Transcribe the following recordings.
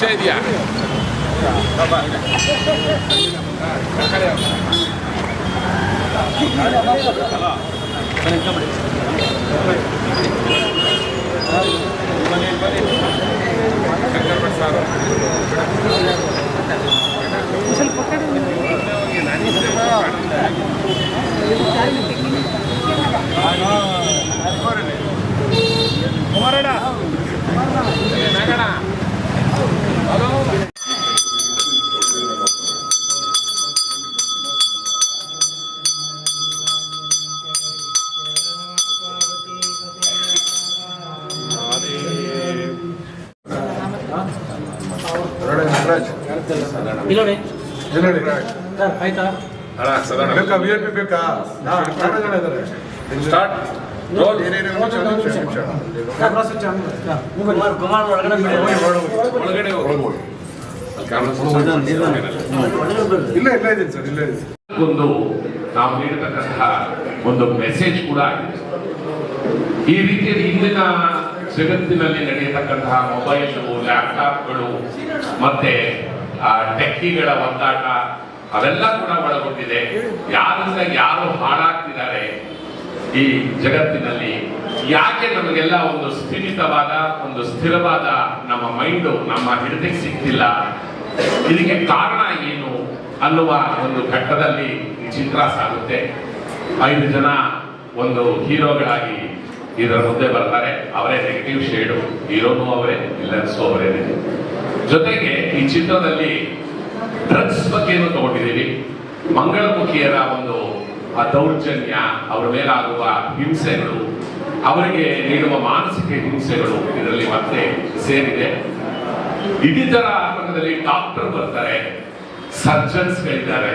ಪರಿಚಯ ಇದೆಯಾ? ಒಂದು ನಾವು ನೀಡತಕ್ಕಂತಹ ಒಂದು ಮೆಸೇಜ್ ಕೂಡ ಆಗಿದೆ. ಈ ರೀತಿಯಲ್ಲಿ ಇಂದಿನ ಜಗತ್ತಿನಲ್ಲಿ ನಡೆಯತಕ್ಕಂತಹ ಮೊಬೈಲ್ಗಳು, ಲ್ಯಾಪ್ಟಾಪ್ಗಳು ಮತ್ತೆ ಟೆಕ್ಕಿಗಳ ಒತ್ತಾಟ ಅವೆಲ್ಲ ಕೂಡ ಒಳಗೊಂಡಿದೆ. ಯಾರಿಂದ ಯಾರು ಹಾಳಾಗ್ತಿದ್ದಾರೆ ಈ ಜಗತ್ತಿನಲ್ಲಿ, ಯಾಕೆ ನಮಗೆಲ್ಲ ಒಂದು ಸ್ಥಿಮಿತವಾದ ಒಂದು ಸ್ಥಿರವಾದ ನಮ್ಮ ಮೈಂಡು ನಮ್ಮ ಹಿಡಿತಕ್ಕೆ ಸಿಗ್ತಿಲ್ಲ, ಇದಕ್ಕೆ ಕಾರಣ ಏನು ಅನ್ನುವ ಒಂದು ಘಟ್ಟದಲ್ಲಿ ಈ ಚಿತ್ರ ಸಾಗುತ್ತೆ. 5 ಜನ ಒಂದು ಹೀರೋಗಳಾಗಿ ಇದರ ಮುಂದೆ ಬರ್ತಾರೆ. ಅವರೇ ನೆಗೆಟಿವ್ ಶೇಡು, ಹೀರೋನು ಅವರೇ, ವಿಲನ್ಸು ಅವರೇನೆ. ಜೊತೆಗೆ ಈ ಚಿತ್ರದಲ್ಲಿ ಡ್ರಗ್ಸ್ ಬಗ್ಗೆನೂ ತಗೊಂಡಿದ್ದೀವಿ. ಮಂಗಳಮುಖಿಯರ ಒಂದು ದೌರ್ಜನ್ಯ, ಅವರ ಮೇಲಾಗುವ ಹಿಂಸೆಗಳು, ಅವರಿಗೆ ನೀಡುವ ಮಾನಸಿಕ ಹಿಂಸೆಗಳು ಇದರಲ್ಲಿ ಮತ್ತೆ ಸೇರಿದೆ. ಇನ್ನಿತರ ರಂಗದಲ್ಲಿ ಡಾಕ್ಟರ್ ಬರ್ತಾರೆ, ಸರ್ಜನ್ಸ್ಗಳಿದ್ದಾರೆ,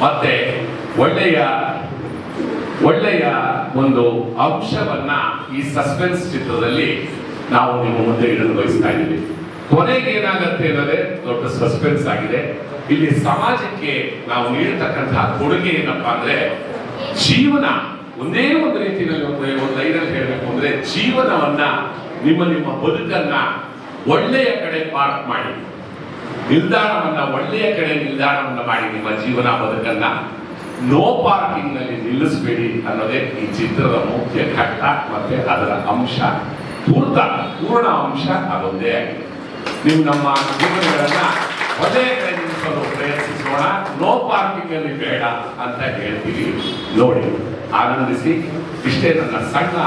ಮತ್ತೆ ಒಳ್ಳೆಯ ಒಂದು ಅಂಶವನ್ನ ಈ ಸಸ್ಪೆನ್ಸ್ ಚಿತ್ರದಲ್ಲಿ ನಾವು ನಿಮ್ಮ ಮುಂದೆ ಇಡಲು ಬಯಸ್ತಾ ಇದ್ದೀವಿ. ಕೊನೆಗೆ ಏನಾಗುತ್ತೆ ಅನ್ನೋದೇ ದೊಡ್ಡ ಸಸ್ಪೆನ್ಸ್ ಆಗಿದೆ. ಇಲ್ಲಿ ಸಮಾಜಕ್ಕೆ ನಾವು ನೀಡತಕ್ಕಂತಹ ಕೊಡುಗೆ ಏನಪ್ಪಾ ಅಂದ್ರೆ, ಜೀವನ ಒಂದೇ ಒಂದು ರೀತಿಯಲ್ಲಿ ಒಂದು ಲೈನಲ್ಲಿ ಹೇಳಬೇಕು ಅಂದ್ರೆ, ಜೀವನವನ್ನ ನಿಮ್ಮ ಬದುಕನ್ನ ಒಳ್ಳೆಯ ಕಡೆ ಪಾರ್ಕ್ ಮಾಡಿ, ಒಳ್ಳೆಯ ಕಡೆ ನಿಲ್ದಾಣವನ್ನ ಮಾಡಿ, ನಿಮ್ಮ ಜೀವನ ಬದುಕನ್ನ ನೋ ಪಾರ್ಕಿಂಗ್ ನಲ್ಲಿ ನಿಲ್ಲಿಸಬೇಡಿ ಅನ್ನೋದೇ ಈ ಚಿತ್ರದ ಮುಖ್ಯ ಘಟ್ಟ. ಮತ್ತೆ ಅದರ ಅಂಶ ಪೂರ್ಣ ಅಂಶ ಅದೊಂದೇ ಆಗಿದೆ. ನೀವು ನಮ್ಮ ಜೀವನಗಳನ್ನ ಒಳ್ಳೆಯ ಕಡೆ ನಿಲ್ಲಿಸಲು ಪ್ರಯತ್ನಿಸೋಣ, ನೋ ಪಾರ್ಕಿಂಗ್ ಅಲ್ಲಿ ಬೇಡ ಅಂತ ಹೇಳ್ತೀವಿ. ನೋಡಿ, ಆನಂದಿಸಿ. ಇಷ್ಟೇ ನನ್ನ ಸಣ್ಣ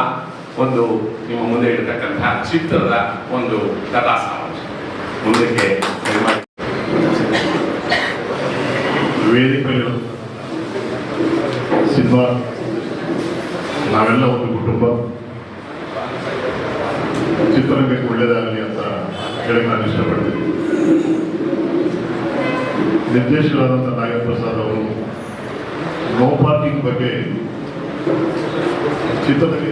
ಒಂದು ನಿಮ್ಮ ಮುಂದೆ ಇರತಕ್ಕಂತಹ ಚಿತ್ರದ ಒಂದು ಕಥಾ ಸಾರಾಂಶ. ಮುಂದಕ್ಕೆ ವೇದಿಕೆಗಳು ಸಿನಿಮಾ, ನಾವೆಲ್ಲ ಒಂದು ಕುಟುಂಬ. ಚಿತ್ರರಂಗಕ್ಕೆ ಒಳ್ಳೆಯದಾಗಲಿ ಅಂತ ಹೇಳಕ್ಕೆ ನಾನು ಇಷ್ಟಪಡ್ತೀನಿ. ನಿರ್ದೇಶಕರಾದಂಥ ನಾಗಪ್ರಸಾದ್ ಅವರು ನೋ ಪಾರ್ಕಿಂಗ್ ಬಗ್ಗೆ ಚಿತ್ರದಲ್ಲಿ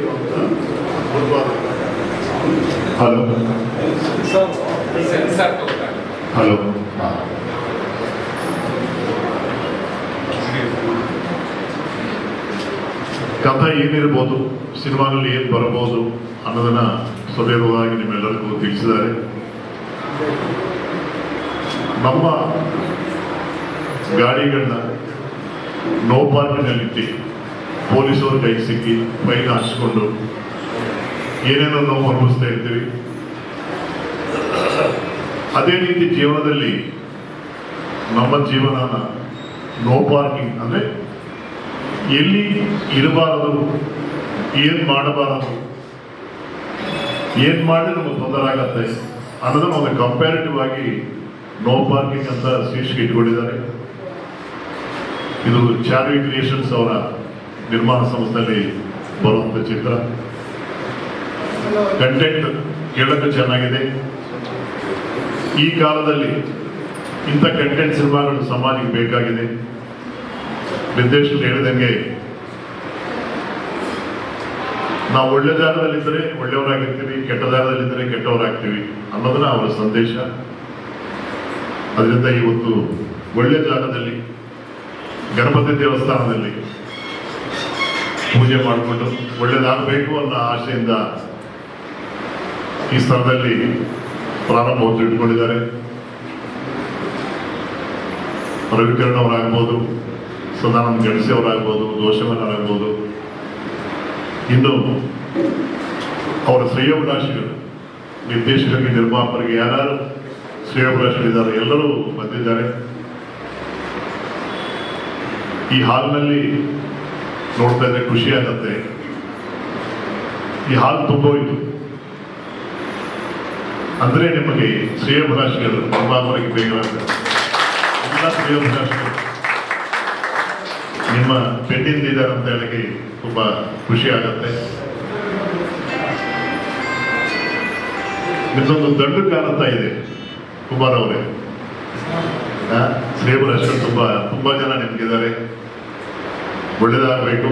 ಹಲೋ ಕಥೆ ಏನಿರ್ಬೋದು, ಸಿನಿಮಾದಲ್ಲಿ ಏನು ಬರಬಹುದು ಅನ್ನೋದನ್ನ ಸವಿವರವಾಗಿ ನಿಮ್ಮೆಲ್ಲರಿಗೂ ತಿಳಿಸಿದ್ದಾರೆ. ನಮ್ಮ ಗಾಡಿಗಳನ್ನ ನೋ ಪಾರ್ಕಿನಲ್ಲಿಟ್ಟು ಪೊಲೀಸರು ಕೈಗೆ ಸಿಕ್ಕಿ ಫೈನ್ ಹಾಕಿಸ್ಕೊಂಡು ಏನೇನೋ ನಾವು ಅನುಭವಿಸ್ತಾ ಇರ್ತೀವಿ. ಅದೇ ರೀತಿ ಜೀವನದಲ್ಲಿ ನಮ್ಮ ಜೀವನನ ನೋ ಪಾರ್ಕಿಂಗ್ ಅಂದ್ರೆ ಎಲ್ಲಿ ಇರಬಾರದು, ಏನ್ ಮಾಡಬಾರದು, ಏನ್ ಮಾಡಿ ನಮಗೆ ತೊಂದರೆ ಆಗತ್ತೆ ಅನ್ನೋದನ್ನ ಒಂದು ಕಂಪ್ಯಾರಿಟಿವ್ ಆಗಿ ನೋ ಪಾರ್ಕಿಂಗ್ ಅಂತ ಶೀರ್ಷಿಕೆ ಇಟ್ಕೊಂಡಿದ್ದಾರೆ. ಇದು ಚಾರ್ವಿ ಕ್ರಿಯೇಷನ್ಸ್ ಅವರ ನಿರ್ಮಾಣ ಸಂಸ್ಥೆಯಲ್ಲಿ ಬರುವಂತ ಚಿತ್ರ. ಕಂಟೆಂಟ್ ಕೇಳಕ್ಕೆ ಚೆನ್ನಾಗಿದೆ. ಈ ಕಾಲದಲ್ಲಿ ಇಂಥ ಕಂಟೆಂಟ್ ಸಿನಿಮಾಗಳು ಸಮಾಜಕ್ಕೆ ಬೇಕಾಗಿದೆ. ನಿರ್ದೇಶಕರು ಹೇಳಿದಂಗೆ ನಾವು ಒಳ್ಳೆ ಜಾಗದಲ್ಲಿದ್ದರೆ ಒಳ್ಳೆಯವರಾಗಿರ್ತೀವಿ, ಕೆಟ್ಟ ಜಾಗದಲ್ಲಿದ್ದರೆ ಕೆಟ್ಟವರಾಗ್ತೀವಿ ಅನ್ನೋದನ್ನ ಅವರ ಸಂದೇಶ. ಅದರಿಂದ ಇವತ್ತು ಒಳ್ಳೆ ಜಾಗದಲ್ಲಿ ಗಣಪತಿ ದೇವಸ್ಥಾನದಲ್ಲಿ ಪೂಜೆ ಮಾಡಿಕೊಂಡು ಒಳ್ಳೇದಾಗಬೇಕು ಅನ್ನೋ ಆಶೆಯಿಂದ ಈ ಸ್ಥಳದಲ್ಲಿ ಪ್ರಾರಂಭವನ್ನು ಇಟ್ಕೊಂಡಿದ್ದಾರೆ. ರವಿಕಿರಣ್ ಅವರಾಗ್ಬೋದು, ಸದಾನಂದ ಗಣಸಿ ಅವರಾಗ್ಬೋದು, ದೋಷಮನರಾಗ್ಬೋದು, ಇನ್ನು ಅವರ ಶ್ರೇಯೋಭಿಲಾಷಿಗಳು ನಿರ್ದೇಶಕರಿಗೆ, ನಿರ್ಮಾಪಕರಿಗೆ ಯಾರು ಶ್ರೇಯೋಭಿಲಾಷಿಗಳಿದ್ದಾರೆ ಎಲ್ಲರೂ ಬಂದಿದ್ದಾರೆ. ಈ ಹಾಲ್ನಲ್ಲಿ ನೋಡ್ತಾ ಇದ್ರೆ ಖುಷಿ ಆಗತ್ತೆ. ಈ ಹಾಲ್ ತುಂಬೋಯ್ತು ಅಂದ್ರೆ ನಿಮಗೆ ಶ್ರೇಯೋಭಿಲಾಷಿಗಳು ನಿರ್ಮಾಪಕರಿಗೆ ಬೇಕಾಗುತ್ತೆ. ಎಲ್ಲ ಶ್ರೇಯೋಭಿಲಾಷಿಗಳು ನಿಮ್ಮ ಬೆನ್ನಿಂದ ಇದ್ದಾರೆ ಅಂತ ಹೇಳಕ್ಕೆ ತುಂಬಾ ಖುಷಿ ಆಗತ್ತೆ. ನಿಮ್ಮೊಂದು ದೊಡ್ಡ ಕಾಣುತ್ತಾ ಇದೆ ಕುಮಾರ್ ಅವರೇ. ಶ್ರೇಯೋಭಿಲಾಷಿಗಳು ತುಂಬಾ ಜನ ನಿಮ್ಗಿದ್ದಾರೆ. ಒಳ್ಳೇದಾಗಬೇಕು.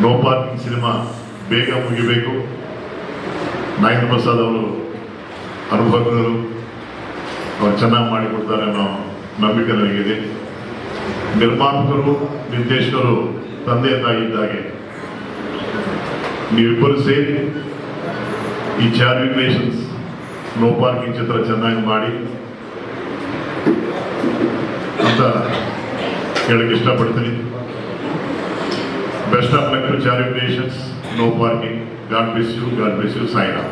ನೋ ಪಾರ್ಕಿಂಗ್ ಸಿನಿಮಾ ಬೇಗ ಮುಗಿಬೇಕು. ನಾಗೇಂದ್ರ ಪ್ರಸಾದ್ ಅವರು ಅನುಭವಗಳು ಅವ್ರು ಚೆನ್ನಾಗಿ ಮಾಡಿಕೊಡ್ತಾರೆ ಅನ್ನೋ ನಂಬಿಕೆ ನನಗಿದೆ. ನಿರ್ಮಾಪಕರು, ನಿರ್ದೇಶಕರು ತಂದೆ ತಾಯಿ ಇದ್ದಾಗೆ ನೀವಿಬ್ಬರು ಸೇರಿ ಈ ಚಾರ್ವಿ ಕ್ರಿಯೇಷನ್ಸ್ ನೋ ಪಾರ್ಕಿಂಗ್ ಚಿತ್ರ ಚೆನ್ನಾಗಿ ಮಾಡಿ ಅಂತ ಹೇಳಕ್ಕೆ ಇಷ್ಟಪಡ್ತೀನಿ. Best of luck to Charvi creations, no parking. God bless you, God bless you. Sairam.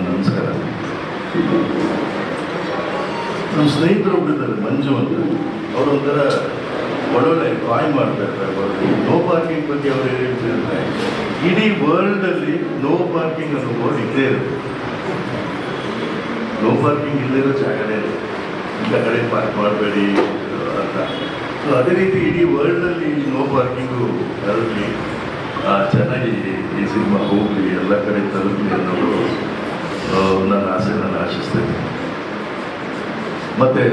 ನಮಸ್ಕಾರ. ನಮ್ಮ ಸ್ನೇಹಿತರು ಒಬ್ಬರಿದ್ದಾರೆ, ಮಂಜು ಅಂತ. ಅವರೊಂಥರ ಒಳ್ಳೊಳ್ಳೆ ಕಾಯ್ ಮಾಡ್ತಾ ಇರ್ತಾರೆ. ನೋ ಪಾರ್ಕಿಂಗ್ ಬಗ್ಗೆ ಅವರು ಹೇಳ್ತಿರ್ತಾರೆ, ಇಡೀ ವರ್ಲ್ಡಲ್ಲಿ ನೋ ಪಾರ್ಕಿಂಗ್ ಅನ್ನೋ ಬೋರ್ಡ್ ಇದ್ದೇ ಇರುತ್ತೆ. ನೋ ಪಾರ್ಕಿಂಗ್ ಇಲ್ಲದಿರೋ ಜಾಗನೇ ಇಲ್ಲ, ಇಂಥ ಕಡೆ ಪಾರ್ಕ್ ಮಾಡಬೇಡಿ ಅಂತ. ಸೊ ಅದೇ ರೀತಿ ಇಡೀ ವರ್ಲ್ಡಲ್ಲಿ ನೋ ಪಾರ್ಕಿಂಗು ತಲುಪಲಿ, ಚೆನ್ನಾಗಿ ಈ ಸಿನಿಮಾ ಹೋಗಲಿ, ಎಲ್ಲ ಕಡೆ ತಲುಪಲಿ ಅನ್ನೋದು ನನ್ನ ಆಸೆ, ನಾನು ಆಶಿಸ್ತೇನೆ. ಮತ್ತು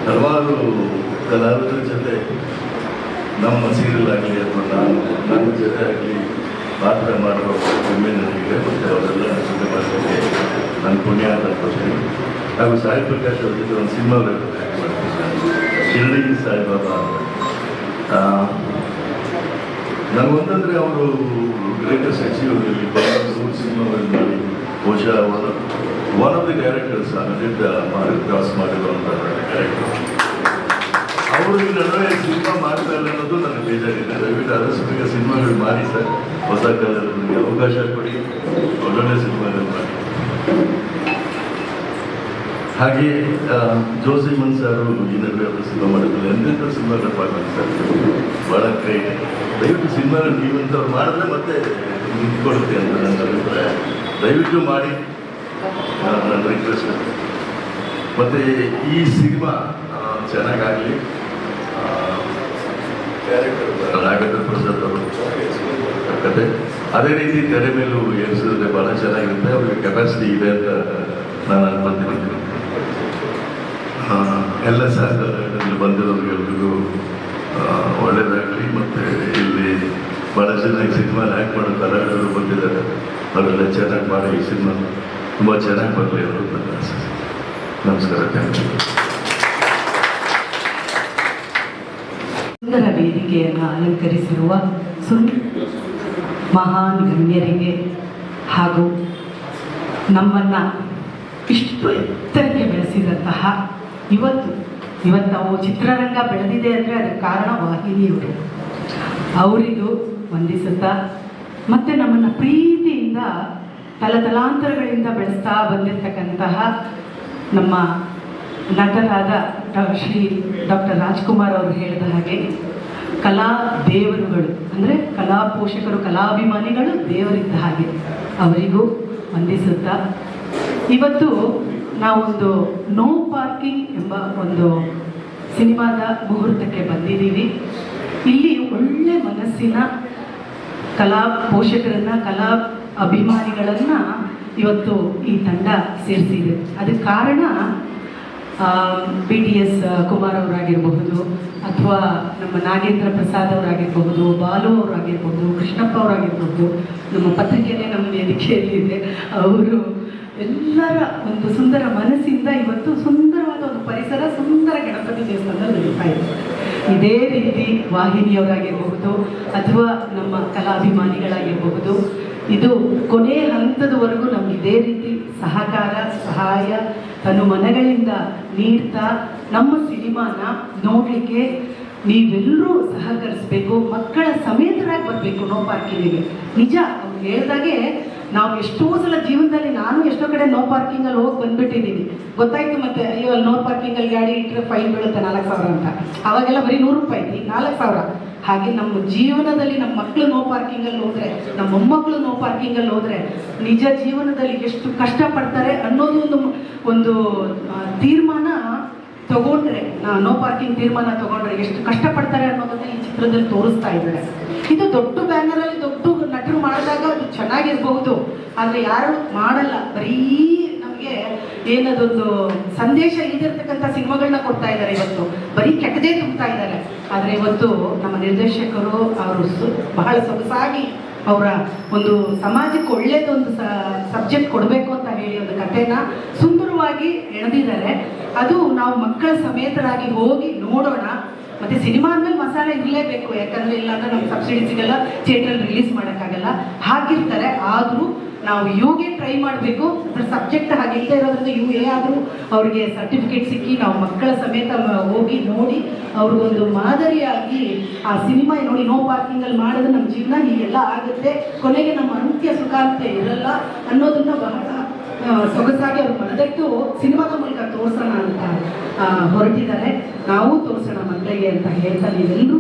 ಹಲವಾರು ಕಲಾವಿದರ ಜೊತೆ ನಮ್ಮ ಸೀರಿಯಲ್ ಆಗಲಿ ಅಥವಾ ನನ್ನ ಜೊತೆ ಆಗಲಿ ಪಾತ್ರ ಮಾಡುವ ಹೆಮ್ಮೆ ನನಗಿದೆ. ಮತ್ತು ಅವರೆಲ್ಲ ಜೊತೆ ಮಾಡೋಕ್ಕೆ ನನ್ನ ಪುಣ್ಯ ಅಂತ ಅನ್ಕೋತೀನಿ. ಹಾಗೂ ಸಾಯಿ ಪ್ರಕಾಶ್ ಅವ್ರ ಜೊತೆ ಒಂದು ಸಿನಿಮಾ ಶಿರಡಿ ಸಾಯಿಬಾಬಾ ಅಂತ. ನನಗೊಂದಂದರೆ ಅವರು ಗ್ರೇಟೆಸ್ಟ್ ಅಚೀವ್ರಲ್ಲಿ ಸಿನಿಮಾಗಳು ಮಾಡಿ ಬಹುಶಃ one of the directors 100 cross ಮಾಡಿರುವಂಥ ಡೈರೆಕ್ಟರ್. ಅವರು ಈ ನಡುವೆ ಸಿನಿಮಾ ಮಾಡ್ತಾ ಇಲ್ಲ ಅನ್ನೋದು ನನಗೆ ಬೇಜಾರಿದೆ. ದಯವಿಟ್ಟು ಆದಷ್ಟು ಬೇಗ ಸಿನಿಮಾಗಳು ಮಾಡಿ ಸರ್. ಹೊಸ ಕಾಲದಲ್ಲಿ ನನಗೆ ಅವಕಾಶ ಕೊಡಿ, ಒಳ್ಳೊಳ್ಳೆ ಸಿನಿಮಾಗಳು ಮಾಡಿ. ಹಾಗೆ ಜೋಸಿಮನ್ ಸರ್ ಈ ನಡುವೆ ಅವರು ಸಿನಿಮಾ ಮಾಡಿದ್ರು, ಎಂತೆಂಥ ಸಿನಿಮಾಗಳು ಮಾಡ್ತಾರೆ ಸರ್, ಭಾಳ ಗ್ರೇಟ್. ದಯವಿಟ್ಟು ಸಿನಿಮಾಗಳು ನೀವಂಥವ್ರು ಮಾಡಿದ್ರೆ ಮತ್ತೆ ನಿಂತ್ಕೊಡುತ್ತೆ ಅಂತ ನನ್ನ ಅಭಿಪ್ರಾಯ. ದಯವಿಟ್ಟು ಮಾಡಿ, ನನ್ನ ರಿಕ್ವೆಸ್ಟ್. ಮತ್ತು ಈ ಸಿನಿಮಾ ಚೆನ್ನಾಗಾಗಲಿ. ನಾಗೇಂದ್ರ ಪ್ರಸಾದ್ ಅವರು ಕತೆ ಅದೇ ರೀತಿ ತೆರೆ ಮೇಲೂ ಏರಿಸಿದ್ರೆ ಭಾಳ ಚೆನ್ನಾಗಿರುತ್ತೆ. ಅವ್ರಿಗೆ ಕೆಪಾಸಿಟಿ ಇದೆ ಅಂತ ನಾನು ಅನ್ಕೊಂತೀನಿ. ಎಲ್ಲ ಸಹಕಾರಗಳಲ್ಲಿ ಬಂದಿರೋರಿಗೆಲ್ರಿಗೂ ಒಳ್ಳೆಯದಾಗಲಿ. ಮತ್ತು ಇಲ್ಲಿ ಭಾಳ ಚೆನ್ನಾಗಿ ಸಿನಿಮಾ ಆ್ಯಕ್ಟ್ ಮಾಡೋ ಕಲಾವಿದರು ಬಂದಿದ್ದಾರೆ. ಅವರೆಲ್ಲ ಚೆನ್ನಾಗಿ ಮಾಡಿ ಈ ಸಿನಿಮಾ ತುಂಬ ಚೆನ್ನಾಗಿ ಬರಲಿ ಅನ್ನೋದು ನನ್ನ ಆಸೆ. ನಮಸ್ಕಾರ. Thank you. ಸುಂದರ ವೇದಿಕೆಯನ್ನು ಅಲಂಕರಿಸಿರುವ ಮಹಾನ್ ಗಣ್ಯರಿಗೆ ಹಾಗೂ ನಮ್ಮನ್ನು ಇಷ್ಟು ಎತ್ತರಕ್ಕೆ ಬೆಳೆಸಿದಂತಹ ಇವತ್ತು ಅವು ಚಿತ್ರರಂಗ ಬೆಳೆದಿದೆ ಅಂದರೆ ಅದಕ್ಕೆ ಕಾರಣ ವಾಹಿನಿಯವರು. ಅವರಿಗೂ ವಂದಿಸುತ್ತಾ, ಮತ್ತು ನಮ್ಮನ್ನು ಪ್ರೀತಿಯಿಂದ ತಲತಲಾಂತರಗಳಿಂದ ಬೆಳೆಸ್ತಾ ಬಂದಿರತಕ್ಕಂತಹ ನಮ್ಮ ನಟರಾದ ಶ್ರೀ ಡಾಕ್ಟರ್ ರಾಜ್ಕುಮಾರ್ ಅವರು ಹೇಳಿದ ಹಾಗೆ ಕಲಾ ದೇವರುಗಳು ಅಂದರೆ ಕಲಾ ಪೋಷಕರು, ಕಲಾಭಿಮಾನಿಗಳು ದೇವರಿದ್ದ ಹಾಗೆ ಅವರಿಗೂ ವಂದಿಸುತ್ತಾ, ಇವತ್ತು ನಾವೊಂದು ನೋ ಪಾರ್ಕಿಂಗ್ ಎಂಬ ಒಂದು ಸಿನಿಮಾದ ಮುಹೂರ್ತಕ್ಕೆ ಬಂದಿದ್ದೀವಿ. ಇಲ್ಲಿ ಒಳ್ಳೆ ಮನಸ್ಸಿನ ಕಲಾ ಪೋಷಕರನ್ನು, ಕಲಾ ಅಭಿಮಾನಿಗಳನ್ನು ಇವತ್ತು ಈ ತಂಡ ಸೇರಿಸಿದೆ. ಅದಕ್ಕೆ ಕಾರಣ BTS ಕುಮಾರ್ ಅವರಾಗಿರಬಹುದು, ಅಥವಾ ನಮ್ಮ ನಾಗೇಂದ್ರ ಪ್ರಸಾದ್ ಅವರಾಗಿರಬಹುದು, ಬಾಲು ಅವರಾಗಿರ್ಬೋದು, ಕೃಷ್ಣಪ್ಪ ಅವರಾಗಿರ್ಬೋದು, ನಮ್ಮ ಪತ್ರಿಕೆನೇ ನಮ್ಮ ವೇದಿಕೆಯಲ್ಲಿದೆ. ಅವರು ಎಲ್ಲರ ಒಂದು ಸುಂದರ ಮನಸ್ಸಿಂದ ಇವತ್ತು ಸುಂದರವಾದ ಒಂದು ಪರಿಸರ, ಸುಂದರ ಗಣಪತಿ ದೇವಸ್ಥಾನದಲ್ಲಿ ನಡೀತಾ ಇದೆ. ಇದೇ ರೀತಿ ವಾಹಿನಿಯವರಾಗಿರಬಹುದು ಅಥವಾ ನಮ್ಮ ಕಲಾಭಿಮಾನಿಗಳಾಗಿರಬಹುದು ಇದು ಕೊನೆ ಹಂತದವರೆಗೂ ನಮ್ಗೆ ಇದೇ ರೀತಿ ಸಹಕಾರ ಸಹಾಯ ತನ್ನ ಮನಗಳಿಂದ ನೀಡ್ತಾ ನಮ್ಮ ಸಿನಿಮಾನ ನೋಡಲಿಕ್ಕೆ ನೀವೆಲ್ಲರೂ ಸಹಕರಿಸಬೇಕು. ಮಕ್ಕಳ ಸಮೇತರಾಗಿ ಬರಬೇಕು ನೋ ಪಾರ್ಕಿಂಗಿಗೆ. ನಿಜ ಅವ್ರು ಹೇಳ್ದಾಗೆ ನಾವು ಎಷ್ಟೋ ಸಲ ಜೀವನದಲ್ಲಿ ನಾನು ಎಷ್ಟೋ ಕಡೆ ನೋ ಪಾರ್ಕಿಂಗಲ್ಲಿ ಹೋಗಿ ಬಂದ್ಬಿಟ್ಟಿದ್ದೀನಿ. ಗೊತ್ತಾಯ್ತು ಮತ್ತೆ ಅಯ್ಯೋ ಅಲ್ಲಿ ನೋ ಪಾರ್ಕಿಂಗಲ್ಲಿ ಗಾಡಿ ಇಟ್ಟರೆ ಫೈನ್ ಬೀಳುತ್ತೆ 4,000 ಅಂತ. ಅವಾಗೆಲ್ಲ ಬರೀ 100 ರೂಪಾಯಿ 4,000. ಹಾಗೆ ನಮ್ಮ ಜೀವನದಲ್ಲಿ ನಮ್ಮ ಮಕ್ಕಳು ನೋ ಪಾರ್ಕಿಂಗಲ್ಲಿ ಹೋದರೆ, ನಮ್ಮ ಮೊಮ್ಮಕ್ಕಳು ನೋ ಪಾರ್ಕಿಂಗಲ್ಲಿ ಹೋದರೆ ನಿಜ ಜೀವನದಲ್ಲಿ ಎಷ್ಟು ಕಷ್ಟಪಡ್ತಾರೆ ಅನ್ನೋದು ಒಂದು ತೀರ್ಮಾನ ತಗೊಂಡ್ರೆ, ನೋ ಪಾರ್ಕಿಂಗ್ ತೀರ್ಮಾನ ತಗೊಂಡ್ರೆ ಎಷ್ಟು ಕಷ್ಟಪಡ್ತಾರೆ ಅನ್ನೋದನ್ನ ಈ ಚಿತ್ರದಲ್ಲಿ ತೋರಿಸ್ತಾ ಇದ್ದಾರೆ. ಇದು ದೊಡ್ಡ ಬ್ಯಾನರಲ್ಲಿ ದೊಡ್ಡ ನಟರು ಮಾಡಿದಾಗ ಅದು ಚೆನ್ನಾಗಿರ್ಬಹುದು, ಆದರೆ ಯಾರು ಮಾಡಲ್ಲ. ಬರೀ ನಮಗೆ ಏನದೊಂದು ಸಂದೇಶ ಇಲ್ದಿರ್ತಕ್ಕಂಥ ಸಿನಿಮಾಗಳನ್ನ ಕೊಡ್ತಾ ಇದ್ದಾರೆ ಇವತ್ತು. ಬರೀ ಕೆಟ್ಟದೇ ತುಂಬ್ತಾ ಇದ್ದಾರೆ. ಆದರೆ ಇವತ್ತು ನಮ್ಮ ನಿರ್ದೇಶಕರು ಅವರು ಬಹಳ ಸೊಗಸಾಗಿ ಅವರ ಒಂದು ಸಮಾಜಕ್ಕೆ ಒಳ್ಳೇದೊಂದು ಸಬ್ಜೆಕ್ಟ್ ಕೊಡಬೇಕು ಅಂತ ಹೇಳಿ ಒಂದು ಕಥೆನ ಸುಂದರವಾಗಿ ಎಳೆದಿದ್ದಾರೆ. ಅದು ನಾವು ಮಕ್ಕಳ ಸಮೇತರಾಗಿ ಹೋಗಿ ನೋಡೋಣ. ಮತ್ತೆ ಸಿನಿಮಾ ಅಂದ್ಮೇಲೆ ಮಸಾಲೆ ಇರಲೇಬೇಕು, ಯಾಕಂದ್ರೆ ಇಲ್ಲಾಂದ್ರೆ ನಮ್ಗೆ ಸಬ್ಸಿಡಿ ಸಿಗಲ್ಲ, ಥಿಯೇಟ್ರಲ್ಲಿ ರಿಲೀಸ್ ಮಾಡೋಕ್ಕಾಗಲ್ಲ. ಹಾಗಿರ್ತಾರೆ. ಆದರೂ ನಾವು ಯುಗೆ ಟ್ರೈ ಮಾಡಬೇಕು. ಅದ್ರ ಸಬ್ಜೆಕ್ಟ್ ಹಾಗೆ ಇಲ್ಲದೆ ಇರೋದ್ರಿಂದ ಯು ಆದರೂ ಅವ್ರಿಗೆ ಸರ್ಟಿಫಿಕೇಟ್ ಸಿಕ್ಕಿ ನಾವು ಮಕ್ಕಳ ಸಮೇತ ಹೋಗಿ ನೋಡಿ ಅವ್ರಿಗೊಂದು ಮಾದರಿಯಾಗಿ ಆ ಸಿನಿಮಾ ನೋಡಿ ನೋ ಪಾರ್ಕಿಂಗಲ್ಲಿ ಮಾಡಿದ್ರೆ ನಮ್ಮ ಜೀವನ ಹೀಗೆಲ್ಲ ಆಗುತ್ತೆ, ಕೊನೆಗೆ ನಮ್ಮ ಅಂತ್ಯ ಸುಖಾಂತ್ಯ ಇರಲ್ಲ ಅನ್ನೋದನ್ನ ಬಹಳ ಸೊಗಸಾಗಿ ಅವ್ರು ಮನದಟ್ಟು ಸಿನಿಮಾದ ಮೂಲಕ ತೋರಿಸೋಣ ಅಂತ ಹೊರಟಿದ್ದಾರೆ. ನಾವು ತೋರಿಸೋಣ ಮಕ್ಕಳಿಗೆ ಅಂತ ಹೇಳ್ತಾ ನೀವೆಲ್ಲರೂ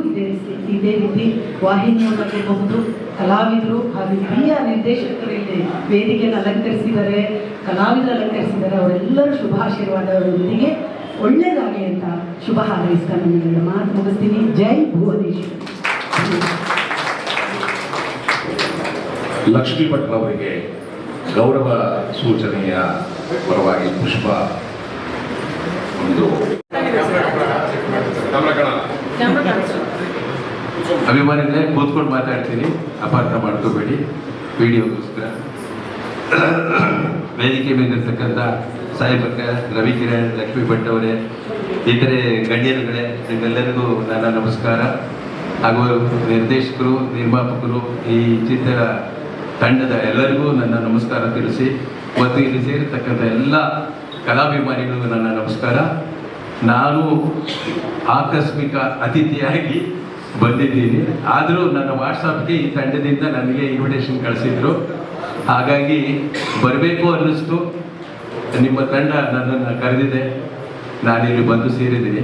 ಇದೇ ರೀತಿ ವಾಹಿನಿಯವರಾಗಿರಬಹುದು, ಕಲಾವಿದರು ಹಾಗೂ ಹಿರಿಯ ನಿರ್ದೇಶಕರು ಇಲ್ಲಿ ವೇದಿಕೆಯನ್ನು ಅಲಂಕರಿಸಿದ್ದಾರೆ, ಕಲಾವಿದರು ಅಲಂಕರಿಸಿದ್ದಾರೆ. ಅವರೆಲ್ಲರೂ ಶುಭಾಶೀರ್ವಾದಗಳೊಂದಿಗೆ ಒಳ್ಳೆಯದಾಗಲಿ ಅಂತ ಶುಭ ಹಾರೈಸ್ತಾ ನನ್ನ ಮಾತು ಮುಗಿಸ್ತೀನಿ. ಜೈ ಭುವನೇಶ್ವರಿ. ಲಕ್ಷ್ಮೀ ಭಟ್ ಅವರಿಗೆ ಗೌರವ ಸೂಚನೆಯ ಪರವಾಗಿ ಪುಷ್ಪ ಒಂದು ಅಭಿಮಾನಿಗಳೇ ಕೂತ್ಕೊಂಡು ಮಾತಾಡ್ತೀನಿ, ಅಪಾರ್ಥ ಮಾಡ್ಕೋಬೇಡಿ. ವಿಡಿಯೋಗೋಸ್ಕರ ವೇದಿಕೆ ಮೇಲಿರ್ತಕ್ಕಂಥ ಸಾಹೇಬಕ್ಕ, ರವಿಕಿರಣ್, ಲಕ್ಷ್ಮೀ ಭಟ್ ಅವರೇ, ಇತರೆ ಗಣ್ಯರುಗಳೇ, ನಿಮ್ಮೆಲ್ಲರಿಗೂ ನನ್ನ ನಮಸ್ಕಾರ. ಹಾಗೂ ನಿರ್ದೇಶಕರು, ನಿರ್ಮಾಪಕರು, ಈ ಚಿತ್ರ ತಂಡದ ಎಲ್ಲರಿಗೂ ನನ್ನ ನಮಸ್ಕಾರ ತಿಳಿಸಿ, ಮತ್ತು ಇಲ್ಲಿ ಸೇರಿರ್ತಕ್ಕಂಥ ಎಲ್ಲ ಕಲಾಭಿಮಾನಿಗಳಿಗೂ ನನ್ನ ನಮಸ್ಕಾರ. ನಾನು ಆಕಸ್ಮಿಕ ಅತಿಥಿಯಾಗಿ ಬಂದಿದ್ದೀನಿ, ಆದರೂ ನನ್ನ ವಾಟ್ಸಪ್ಗೆ ಈ ತಂಡದಿಂದ ನನಗೆ ಇನ್ವಿಟೇಷನ್ ಕಳಿಸಿದ್ರು. ಹಾಗಾಗಿ ಬರಬೇಕು ಅನ್ನಿಸ್ತು. ನಿಮ್ಮ ತಂಡ ನನ್ನನ್ನು ಕರೆದಿದೆ, ನಾನಿಲ್ಲಿ ಬಂದು ಸೇರಿದ್ದೀನಿ.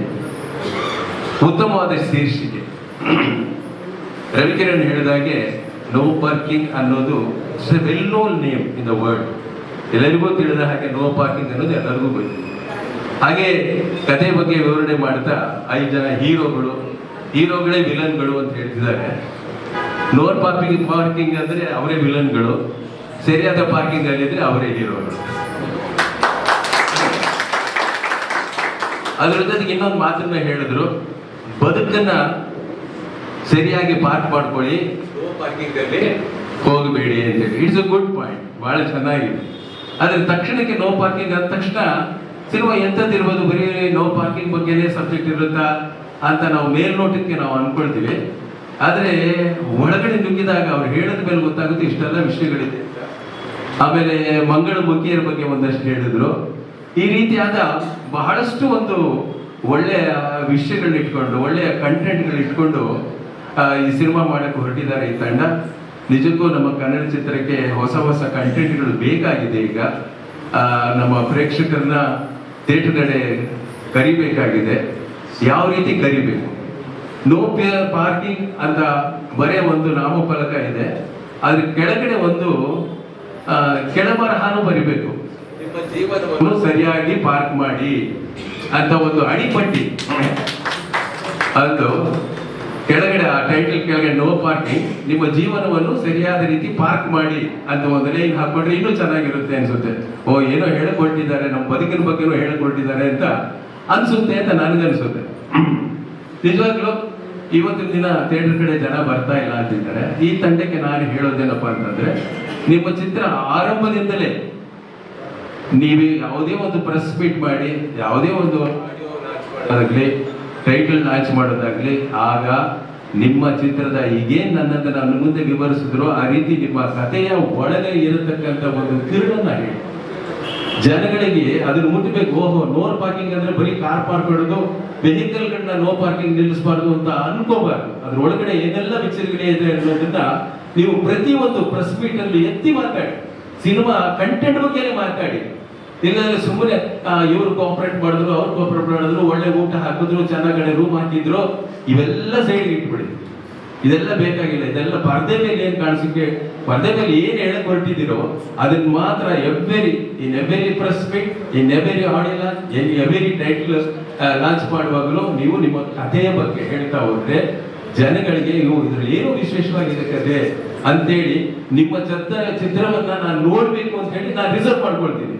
ಉತ್ತಮವಾದ ಶೀರ್ಷಿಕೆ. ರವಿಕಿರಣ್ ಹೇಳಿದಾಗೆ ನೋ ಪಾರ್ಕಿಂಗ್ ಅನ್ನೋದು it's A well known name in the world. ಎಲ್ಲರಿಗೂ ತಿಳಿದ ಹಾಗೆ ನೋ ಪಾರ್ಕಿಂಗ್ ಅನ್ನೋದು ಎಲ್ಲರಿಗೂ ಗೊತ್ತಿದೆ. ಹಾಗೆ ಕಥೆ ಬಗ್ಗೆ ವಿವರಣೆ ಮಾಡ್ತಾ 5 ಜನ ಹೀರೋಗಳೇ ವಿಲನ್ಗಳು ಅಂತ ಹೇಳ್ತಿದ್ದಾರೆ. ನೋ ಪಾರ್ಕಿಂಗ್ ಅಂದ್ರೆ ಅವರೇ ವಿಲನ್ಗಳು, ಸರಿಯಾದ ಪಾರ್ಕಿಂಗ್ ಅಲ್ಲಿದ್ರೆ ಅವರೇ ಹೀರೋಗಳು. ಅದ್ರ ಜೊತೆಗೆ ಇನ್ನೊಂದು ಮಾತನ್ನ ಹೇಳಿದ್ರು, ಬದುಕನ್ನ ಸರಿಯಾಗಿ ಪಾರ್ಕ್ ಮಾಡ್ಕೊಳ್ಳಿ, ನೋ ಪಾರ್ಕಿಂಗ್ ಅಲ್ಲಿ ಹೋಗಬೇಡಿ ಅಂತೇಳಿ. ಇಟ್ಸ್ ಅ ಗುಡ್ ಪಾಯಿಂಟ್, ಬಹಳ ಚೆನ್ನಾಗಿದೆ. ಆದ್ರೆ ತಕ್ಷಣಕ್ಕೆ ನೋ ಪಾರ್ಕಿಂಗ್ ಅಂದ ತಕ್ಷಣ ಸಿನಿಮಾ ಎಂಥದ್ದಿರ್ಬೋದು, ಬರೀ ನೋ ಪಾರ್ಕಿಂಗ್ ಬಗ್ಗೆನೇ ಸಬ್ಜೆಕ್ಟ್ ಇರುತ್ತಾ ಅಂತ ನಾವು ಮೇಲ್ನೋಟಕ್ಕೆ ನಾವು ಅನ್ಕೊಳ್ತೀವಿ. ಆದರೆ ಒಳಗಡೆ ನುಗ್ಗಿದಾಗ ಅವ್ರು ಹೇಳದ ಮೇಲೆ ಗೊತ್ತಾಗುತ್ತೆ ಇಷ್ಟೆಲ್ಲ ವಿಷಯಗಳಿದೆ. ಆಮೇಲೆ ಮಂಗಳ ಮುಖಿಯರ ಬಗ್ಗೆ ಒಂದಷ್ಟು ಹೇಳಿದ್ರು. ಈ ರೀತಿಯಾದ ಬಹಳಷ್ಟು ಒಂದು ಒಳ್ಳೆಯ ವಿಷಯಗಳನ್ನ ಇಟ್ಕೊಂಡು, ಒಳ್ಳೆಯ ಕಂಟೆಂಟ್ಗಳು ಇಟ್ಕೊಂಡು ಈ ಸಿನಿಮಾ ಮಾಡಕ್ಕೆ ಹೊರಟಿದ್ದಾರೆ ಈ ತಂಡ. ನಿಜಕ್ಕೂ ನಮ್ಮ ಕನ್ನಡ ಚಿತ್ರಕ್ಕೆ ಹೊಸ ಹೊಸ ಕಂಟೆಂಟ್ಗಳು ಬೇಕಾಗಿದೆ. ಈಗ ನಮ್ಮ ಪ್ರೇಕ್ಷಕರನ್ನ ಥಿಯೇಟರ್ಗಡೆ ಕರಿಬೇಕಾಗಿದೆ. ಯಾವ ರೀತಿ ಕರಿಬೇಕು? ನೋ ಪಾರ್ಕಿಂಗ್ ಅಂತ ಬರೇ ಒಂದು ನಾಮಫಲಕ ಇದೆ, ಅದ್ರ ಕೆಳಗಡೆ ಒಂದು ಕೆಳಬರಹನೂ ಬರಿಬೇಕು. ನಿಮ್ಮ ಜೀವನವನ್ನು ಸರಿಯಾಗಿ ಪಾರ್ಕ್ ಮಾಡಿ ಅಂತ ಒಂದು ಅಡಿಪಟ್ಟಿ. ಅದು ಕೆಳಗಡೆ ಆ ಟೈಟಲ್ ಕೆಳಗಡೆ ನೋ ಪಾರ್ಕಿಂಗ್, ನಿಮ್ಮ ಜೀವನವನ್ನು ಸರಿಯಾದ ರೀತಿ ಪಾರ್ಕ್ ಮಾಡಿ ಅಂತ ಒಂದು ಲೈನ್ ಹಾಕೊಂಡ್ರೆ ಇನ್ನೂ ಚೆನ್ನಾಗಿರುತ್ತೆ ಅನ್ಸುತ್ತೆ. ಓ, ಏನೋ ಹೇಳಿಕೊಟ್ಟಿದ್ದಾರೆ, ನಮ್ಮ ಬದುಕಿನ ಬಗ್ಗೆನೂ ಹೇಳಿಕೊಟ್ಟಿದ್ದಾರೆ ಅಂತ ಅನ್ಸುತ್ತೆ ಅಂತ ನನಗನ್ಸುತ್ತೆ. ನಿಜವಾಗ್ಲೂ ಇವತ್ತಿನ ದಿನ ಥಿಯೇಟರ್ ಕಡೆ ಜನ ಬರ್ತಾ ಇಲ್ಲ ಅಂತಿದ್ದಾರೆ. ಈ ತಂಡಕ್ಕೆ ನಾನು ಹೇಳೋದೇನಪ್ಪ ಅಂತಂದ್ರೆ, ನಿಮ್ಮ ಚಿತ್ರ ಆರಂಭದಿಂದಲೇ ನೀವೇ ಯಾವುದೇ ಒಂದು ಪ್ರೆಸ್ ಮೀಟ್ ಮಾಡಿ, ಯಾವುದೇ ಒಂದು ಆಗಲಿ ಟೈಟಲ್ ಲಾಂಚ್ ಮಾಡೋದಾಗ್ಲಿ, ಆಗ ನಿಮ್ಮ ಚಿತ್ರದ ಈಗೇನ್ ನನ್ನನ್ನು ನನ್ನ ಮುಂದೆ ವಿವರಿಸಿದ್ರು ಆ ರೀತಿ ನಿಮ್ಮ ಕಥೆಯ ಒಳಗೆ ಇರತಕ್ಕಂಥ ಒಂದು ತಿರುಳನ್ನ ಹೇಳಿ ಜನಗಳಿಗೆ ಅದನ್ನು ಮುಟ್ಟಬೇಕು. ಓಹೋ, ನೋ ಪಾರ್ಕಿಂಗ್ ಅಂದ್ರೆ ಬರೀ ಕಾರ್ ಪಾರ್ಕ್ ಮಾಡೋದು, ವೆಹಿಕಲ್ಗಳನ್ನ ನೋ ಪಾರ್ಕಿಂಗ್ ನಿಲ್ಲಿಸಬಾರ್ದು ಅಂತ ಅನ್ಕೋಬಾರ್ದು. ಅದ್ರ ಒಳಗಡೆ ಏನೆಲ್ಲ ವಿಚಾರಗಳೇ ಇದೆ ಅನ್ನೋದನ್ನ ನೀವು ಪ್ರತಿಯೊಂದು ಪ್ರೆಸ್ ಮೀಟ್ ಅಲ್ಲಿ ಎತ್ತಿ ಮಾತಾಡಿ, ಸಿನಿಮಾ ಕಂಟೆಂಟ್ ಬಗ್ಗೆನೇ ಮಾತಾಡಿ. ಇಲ್ಲಾಂದ್ರೆ ಸುಮ್ಮನೆ ಇವ್ರು ಕೋಆಪರೇಟ್ ಮಾಡಿದ್ರು, ಅವ್ರು ಕೋಆಪರೇಟ್ ಮಾಡಿದ್ರು, ಒಳ್ಳೆ ಊಟ ಹಾಕಿದ್ರು, ಚೆನ್ನಾಗಿ ರೂಮ್ ಹಾಕಿದ್ರು, ಇವೆಲ್ಲ ಸೈಡ್ಗೆ ಇಟ್ಬಿಡಿ. ಇದೆಲ್ಲ ಬೇಕಾಗಿಲ್ಲ. ಇದೆಲ್ಲ ಪರದೆ ಮೇಲೆ ಏನ್ ಕಾಣಿಸಕ್ಕೆ, ಪರದೆ ಮೇಲೆ ಏನ್ ಹೇಳಕ್ ಹೊರಟಿದ್ದೀರೋ ಅದನ್ನ ಮಾತ್ರ in every press meet, in every audio, in every title launch ಮಾಡುವಾಗಲೂ ನೀವು ನಿಮ್ಮ ಕಥೆಯ ಬಗ್ಗೆ ಹೇಳ್ತಾ ಹೋದ್ರೆ ಜನಗಳಿಗೆ ಇದ್ರಲ್ಲಿ ಏನೋ ವಿಶೇಷವಾಗಿದೆ ಕಥೆ ಅಂತೇಳಿ ನಿಮ್ಮ ಚಿತ್ರವನ್ನ ನಾನು ನೋಡ್ಬೇಕು ಅಂತ ಹೇಳಿ ನಾನು ರಿಸರ್ವ್ ಮಾಡ್ಕೊಳ್ತೀನಿ.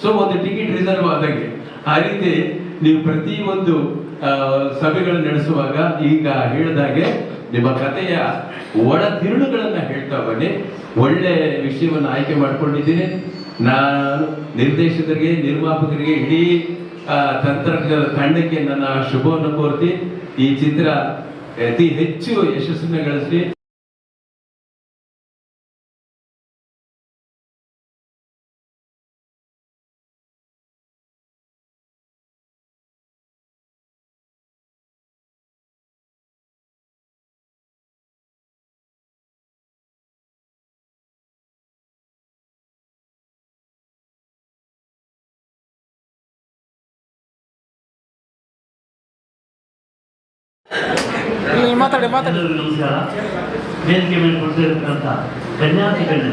ಸೊ ಒಂದು ಟಿಕೆಟ್ ರಿಸರ್ವ್ ಆದಂಗೆ ಆ ರೀತಿ ನೀವು ಪ್ರತಿ ಒಂದು ಸಭೆಗಳನ್ನು ನಡೆಸುವಾಗ ಈಗ ಹೇಳಿದಾಗೆ ನಿಮ್ಮ ಕಥೆಯ ಒಳ ತಿರುಳುಗಳನ್ನ ಹೇಳ್ತಾ ಬನ್ನಿ. ಒಳ್ಳೆ ವಿಷಯವನ್ನು ಆಯ್ಕೆ ಮಾಡ್ಕೊಂಡಿದ್ದೀನಿ. ನಾನು ನಿರ್ದೇಶಕರಿಗೆ, ನಿರ್ಮಾಪಕರಿಗೆ, ಇಡೀ ತಂತ್ರಜ್ಞರ ತಂಡಕ್ಕೆ ನನ್ನ ಶುಭವನ್ನು ಕೋರ್ತಿ ಈ ಚಿತ್ರ ಅತಿ ಹೆಚ್ಚು ಯಶಸ್ಸನ್ನು ಗಳಿಸಿ ಮಾತಾಡಿ. ನಮಸ್ಕಾರ. ವೇದಿಕೆ ಮೇಲೆ ಕೊಡ್ತಿರ್ತಕ್ಕಂಥ ಕನ್ಯಾತಿ ಕನ್ಯೆ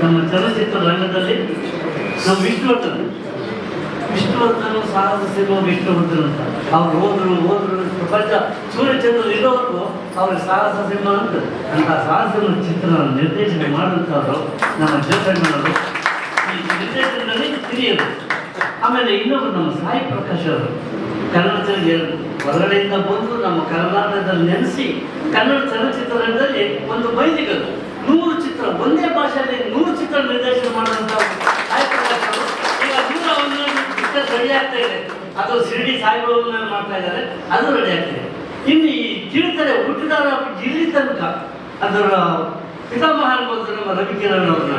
ನಮ್ಮ ಚಲನಚಿತ್ರ ರಂಗದಲ್ಲಿ ನಮ್ಮ ವಿಷ್ಣುವರ್ಧನ್ ಸಾಹಸ ಸಿನಿಮಾ ವಿಷ್ಣುವರ್ಧನ್ ಅಂತ ಅವ್ರು ಹೋದ್ರು ಪ್ರಪಂಚ ಸೂರ್ಯಚಂದ್ರ ಇರೋವರೆಗೂ ಅವ್ರಿಗೆ ಸಾಹಸ ಸಿನಿಮಾ ಅಂತ ಸಾಹಸ ಚಿತ್ರ ನಿರ್ದೇಶನ ಮಾಡಿದಂಥವ್ರು ನಮ್ಮ ಜೋಸಣ್ಣವರು. ಈ ನಿರ್ದೇಶನದಲ್ಲಿ ಹಿರಿಯರು. ಆಮೇಲೆ ಇನ್ನೊಬ್ರು ನಮ್ಮ ಸಾಯಿ ಪ್ರಕಾಶ್ ಅವರು ಕನ್ನಡ ಹೊರಗಡೆಯಿಂದ ಬಂದು ನಮ್ಮ ಕರ್ನಾಟಕದಲ್ಲಿ ನೆಲೆಸಿ ಕನ್ನಡ ಚಲನಚಿತ್ರರಂಗದಲ್ಲಿ ಒಂದು ಮೈಲಿಗಲ್ಲು 100 ಚಿತ್ರ ಒಂದೇ ಭಾಷೆಯಲ್ಲಿ 100 ಚಿತ್ರ ನಿರ್ದೇಶನ ಮಾಡಿದಂಥ ಸಾಯಿ ಪ್ರಕಾಶ್ ಅವರು ಈಗ 101 ಪಿಕ್ಚರ್ ರೆಡಿ ಆಗ್ತಾ ಇದೆ. ಅದು ಶಿರಡಿ ಸಾಯಿಬಾಬಾನಲ್ಲಿ ಮಾಡ್ತಾ ಇದ್ದಾರೆ, ಅದು ರೆಡಿ ಆಗ್ತಿದೆ. ಇನ್ನು ಈ ಕಿರುತೆರೆ ಹುಟ್ಟಿದಾರ ಇಲ್ಲಿ ತನಕ ಅದರ ಪಿತಾಮಹ ಅನ್ಬೋದು ನಮ್ಮ ರವಿಕಿರಣ್ ಅವ್ರನ್ನ.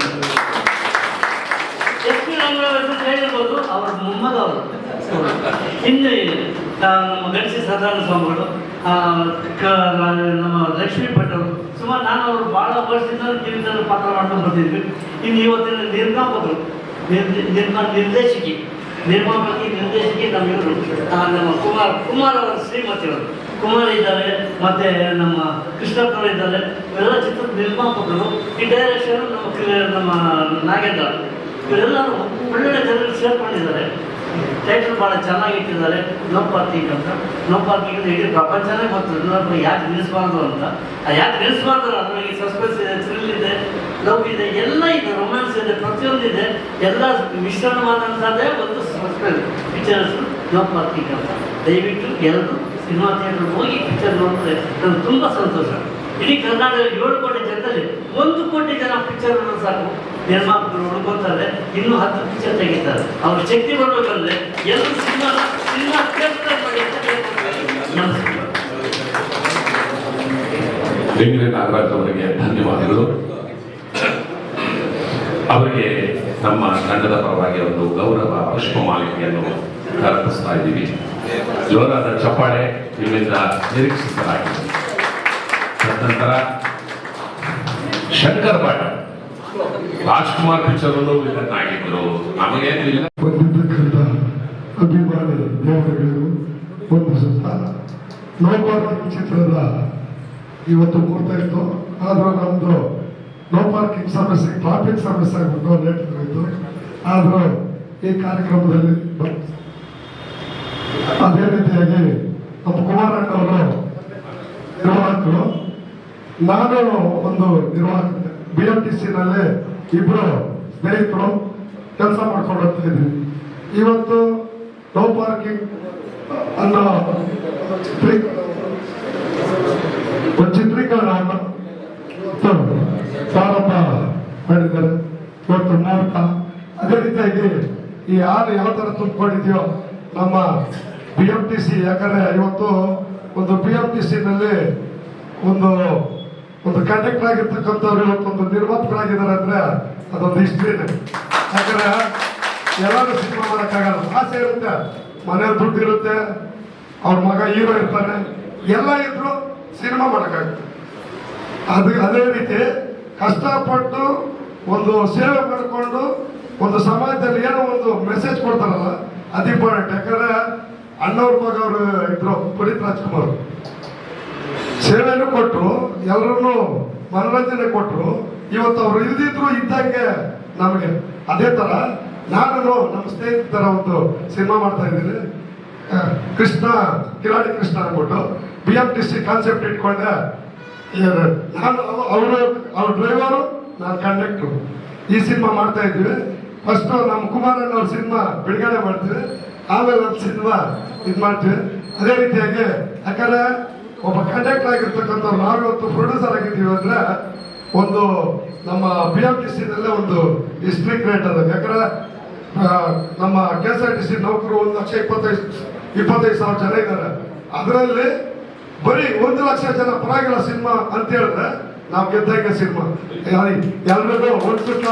ಎಸ್ ಪಿ ರಂಗರಾವ್ ಹೇಳಿರ್ಬೋದು, ಅವ್ರ ಮೊಮ್ಮಗ ಅವರು. ಇನ್ನು ನಮ್ಮ ಗಣೇಶ ಸದಾನಂದ ಸ್ವಾಮಿಗಳು, ನಮ್ಮ ಲಕ್ಷ್ಮೀ ಭಟ್ ಅವರು, ಸುಮಾರು ನಾನು ಅವರು ಬಹಳ ವರ್ಷದಿಂದ ಕಿರುತೆರೆ ಪಾತ್ರ ಮಾಡ್ಕೊಂಡು ಬರ್ತಿದ್ವಿ. ಇನ್ನು ಇವತ್ತಿನ ನಿರ್ಮಾಪಕರು, ನಿರ್ಮಾಪಕಿ ನಮ್ಮ ಇವರು ನಮ್ಮ ಕುಮಾರ್ ಅವರ ಶ್ರೀಮತಿ ಅವರು ಕುಮಾರ್ ಇದ್ದಾರೆ, ಮತ್ತೆ ನಮ್ಮ ಕೃಷ್ಣಪ್ಪರು ಇದ್ದಾರೆ. ಇವೆಲ್ಲ ಚಿತ್ರದ ನಿರ್ಮಾಪಕರು. ಈ ಡೈರೆಕ್ಷನ್ ನಮ್ಮ ನಾಗೇಂದ್ರ. ಇವರೆಲ್ಲರೂ ಒಳ್ಳೊಳ್ಳೆ ಜನರು ಸೇರ್ಕೊಂಡಿದ್ದಾರೆ. ಟೈಟಲ್ ಭಾಳ ಚೆನ್ನಾಗಿಟ್ಟಿದ್ದಾರೆ, ನೋ ಪಾರ್ಕಿಂಗ್ ಅಂತ. ನೋ ಪಾರ್ಕಿಂಗ್ ಅಂತ ಇಡೀ ಪ್ರಪಂಚನೇ ಗೊತ್ತು ಯಾಕೆ ನಿಲ್ಲಿಸಬಾರ್ದು ಅಂತ. ಯಾಕೆ ನಿಲ್ಲಿಸಬಾರ್ದು ಅದ್ರಲ್ಲಿ ಸಸ್ಪೆನ್ಸ್ ಇದೆ, ಥ್ರಿಲ್ ಇದೆ, ಲವ್ ಇದೆ, ಎಲ್ಲ ಇದೆ, ರೊಮ್ಯಾನ್ಸ್ ಇದೆ, ಪ್ರತಿಯೊಂದು ಇದೆ. ಎಲ್ಲ ಮಿಶ್ರಣವಾದಂಥದ್ದೇ ಒಂದು ಸಸ್ಪೆನ್ಸ್ ಪಿಕ್ಚರ್ಸ್ ನೋ ಪಾರ್ಕಿಂಗ್ ಅಂತ. ದಯವಿಟ್ಟು ಎಲ್ಲರೂ ಸಿನಿಮಾ ಥಿಯೇಟರ್ ಹೋಗಿ ಪಿಕ್ಚರ್ ನೋಡಿದ್ರೆ ನನಗೆ ತುಂಬ ಸಂತೋಷ. ಇಡೀ ಕರ್ನಾಟಕದ 7 ಕೋಟಿ ಜನದಲ್ಲಿ 1 ಕೋಟಿ ಜನ ಪಿಕ್ಚರ್ ಸಾಕು. ನಿರ್ಮಾಪಕರು ಹುಡುಕೋತಾರೆ, ಇನ್ನೂ 10 ಪಿಕ್ಚರ್ ತೆಗಿತಾರೆ. ಅವ್ರ ಶಕ್ತಿ ಬರ್ಬೇಕಂದ್ರೆ ಎಲ್ಲರೂ ಸಿನಿಮಾ ಥಿಯೇಟರ್ ಮಾಡಿ ಅಂತ ನಮಸ್ಕಾರ. ಬೆಂಗಳೂರು ನಾಗರಾಜ್ ಅವರಿಗೆ ಧನ್ಯವಾದಗಳು. ಅವರಿಗೆ ನಮ್ಮ ತಂಡದ ಪರವಾಗಿ ಒಂದು ಗೌರವ ಪುಷ್ಪಮಾಲಿಕೆಯನ್ನು ಅರ್ಪಿಸ್ತಾ ಇದ್ದೀವಿ. ಜೋರಾದ ಚಪ್ಪಾಳೆ ನಿಮ್ಮಿಂದ ನಿರೀಕ್ಷಿಸಲಾಗಿದೆ. ನಂತರ ಶಂಕರ್ ಭಟ್ ರಾಜ್ಕುಮಾರ್ ಪಿಕ್ಚರ್ ಅಲ್ಲೂ ವಿಲನ್ ಆಗಿದ್ರು. ನಮಗೇನಿಲ್ಲ ಬಂದಿದ್ದಕ್ಕಂಥ ಅಭಿಮಾನಿ ದೇವರುಗಳು ಒಂದು ಸುತ್ತ ನೋ ಪಾರ್ಕಿಂಗ್ ಚಿತ್ರದ ಇವತ್ತು ಮುಹೂರ್ತ ಇತ್ತು. ಆದರೂ ನಮ್ಮದು ನೋ ಪಾರ್ಕಿಂಗ್ ಸಮಸ್ಯೆ, ಟ್ರಾಫಿಕ್ ಸಮಸ್ಯೆ ಆಗ್ಬಿಟ್ಟು ಲೇಟ್ ಆಯಿತು. ಆದರೂ ಈ ಕಾರ್ಯಕ್ರಮದಲ್ಲಿ ಅದೇ ರೀತಿಯಾಗಿ ನಮ್ಮ ಕುಮಾರಣ್ಣವರು ನಿರ್ವಾಹಕರು, ನಾನು ಒಂದು ನಿರ್ವಾಹಕ. BMTC-ನಲ್ಲಿ ಇಬ್ಬರು ಸ್ನೇಹಿತರು ಕೆಲಸ ಮಾಡ್ಕೊಂಡು ಹೋಗ್ತಾ ಇದ್ವಿ. ಇವತ್ತು ನೋ ಪಾರ್ಕಿಂಗ್ ಅನ್ನೋ ಚಿತ್ರೀಕರಣವನ್ನು ಪ್ರಾರಂಭ ಮಾಡಿದ್ದಾರೆ. ಇವತ್ತು ಮುಹೂರ್ತ. ಅದೇ ರೀತಿಯಾಗಿ ಈ ಹಾಲು ಯಾವ ಥರ ತುಂಬಿಕೊಂಡಿದೆಯೋ ನಮ್ಮ BMTC, ಯಾಕಂದ್ರೆ ಇವತ್ತು ಒಂದು BMTC-ನಲ್ಲಿ ಒಂದು ಒಂದು ಕಂಡಕ್ಟರ್ ಆಗಿರ್ತಕ್ಕಂಥವ್ರು ಇವತ್ತೊಂದು ನಿರ್ಮಾಪಕರಾಗಿದ್ದಾರೆ ಅಂದ್ರೆ ಅದೊಂದು ಹಿಸ್ಟ್ರಿನೇ. ಯಾಕಂದ್ರೆ ಎಲ್ಲರೂ ಸಿನಿಮಾ ಮಾಡೋಕ್ಕಾಗಲ್ಲ, ಆಸೆ ಇರುತ್ತೆ, ಮನೇಲಿ ದುಡ್ಡು ಇರುತ್ತೆ, ಅವ್ರ ಮಗ ಹೀರೋ ಇರ್ತಾನೆ, ಎಲ್ಲ ಇದ್ರು ಸಿನಿಮಾ ಮಾಡೋಕ್ಕಾಗುತ್ತೆ. ಅದೇ ರೀತಿ ಕಷ್ಟಪಟ್ಟು ಒಂದು ಸೇವೆ ಮಾಡಿಕೊಂಡು ಒಂದು ಸಮಾಜದಲ್ಲಿ ಏನೋ ಒಂದು ಮೆಸೇಜ್ ಕೊಡ್ತಾರಲ್ಲ, ಅದು ಇಂಪಾರ್ಟೆಂಟ್. ಯಾಕಂದ್ರೆ ಅಣ್ಣವ್ರ ಮಗ ಅವರು ಇದ್ರು ಪುನೀತ್ ರಾಜ್ಕುಮಾರ್, ಸೇವೆನೂ ಕೊಟ್ಟರು, ಎಲ್ಲರನ್ನು ಮನೋರಂಜನೆ ಕೊಟ್ಟರು. ಇವತ್ತು ಅವ್ರು ಇಲ್ದಿದ್ರು ಇದ್ದಂಗೆ ನಮಗೆ. ಅದೇ ತರ ನಾನು ನಮ್ಮ ಸ್ನೇಹಿತರ ಒಂದು ಸಿನಿಮಾ ಮಾಡ್ತಾ ಇದ್ದೀನಿ, ಕೃಷ್ಣ ಕಿಲಾಡಿ ಕೃಷ್ಣ ಅಂದ್ಬಿಟ್ಟು BMTC ಕಾನ್ಸೆಪ್ಟ್ ಇಟ್ಕೊಂಡೆ. ನಾನು ಅವ್ರ ಡ್ರೈವರು, ನಾನು ಕಂಡಕ್ಟ್ರು. ಈ ಸಿನಿಮಾ ಮಾಡ್ತಾ ಇದ್ವಿ. ಫಸ್ಟ್ ನಮ್ಮ ಕುಮಾರಣ್ಣ ಅವ್ರ ಸಿನಿಮಾ ಬಿಡುಗಡೆ ಮಾಡ್ತೀವಿ, ಆಮೇಲೆ ನಮ್ಮ ಸಿನಿಮಾ ಇದು ಮಾಡ್ತೀವಿ. ಅದೇ ರೀತಿಯಾಗಿ ಯಾಕಂದ್ರೆ ಒಬ್ಬ ಕಂಡಕ್ಟರ್ ಆಗಿರ್ತಕ್ಕಂಥವ್ರು ನಾವಿವತ್ತು ಪ್ರೊಡ್ಯೂಸರ್ ಆಗಿದ್ದೀವಿ ಅಂದ್ರೆ ಒಂದು ನಮ್ಮ BMTC ನಲ್ಲೇ ಒಂದು ಹಿಸ್ಟ್ರಿ ಕ್ರಿಯೇಟ್ ಅದ. ಯಾಕಂದ್ರೆ ನಮ್ಮ KSRTC ನೌಕರು 1,25,000 ಜನ ಇದ್ದಾರೆ. ಅದರಲ್ಲಿ ಬರೀ 1 ಲಕ್ಷ ಜನ ಪರವಾಗಿಲ್ಲ ಸಿನಿಮಾ ಅಂತ ಹೇಳಿದ್ರೆ ನಾವು ಗೆದ್ದಂಗೆ ಸಿನಿಮಾ. ಎಲ್ರಿಗೂ ಒಂದು ಸುತ್ತ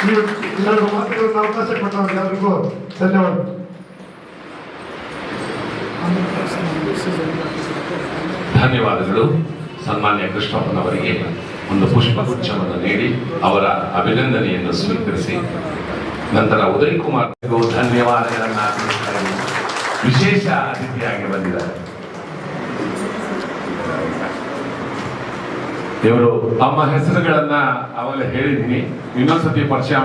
ಈ 2 ಮಾತುಗಳನ್ನ ಅವಕಾಶ ಕೊಟ್ಟವ್ರಿಗೆ ಎಲ್ರಿಗೂ ಧನ್ಯವಾದ. ಧನ್ಯವಾದಗಳು. ಸನ್ಮಾನ್ಯ ಕೃಷ್ಣಪ್ಪನವರಿಗೆ ಒಂದು ಪುಷ್ಪಗುಚ್ಛವನ್ನು ನೀಡಿ ಅವರ ಅಭಿನಂದನೆಯನ್ನು ಸ್ವೀಕರಿಸಿ ನಂತರ ಉದಯ್ ಕುಮಾರ್ ಧನ್ಯವಾದಗಳನ್ನು ತಿಳಿಸ್ತಾರೆ. ವಿಶೇಷ ಅತಿಥಿಯಾಗಿ ಬಂದಿದ್ದಾರೆ. ಇವರು ತಮ್ಮ ಹೆಸರುಗಳನ್ನ ಅವಾಗಲೇ ಹೇಳಿದ್ದೀನಿ, ಇನ್ನೊಂದ್ಸತಿ ಪರಿಚಯ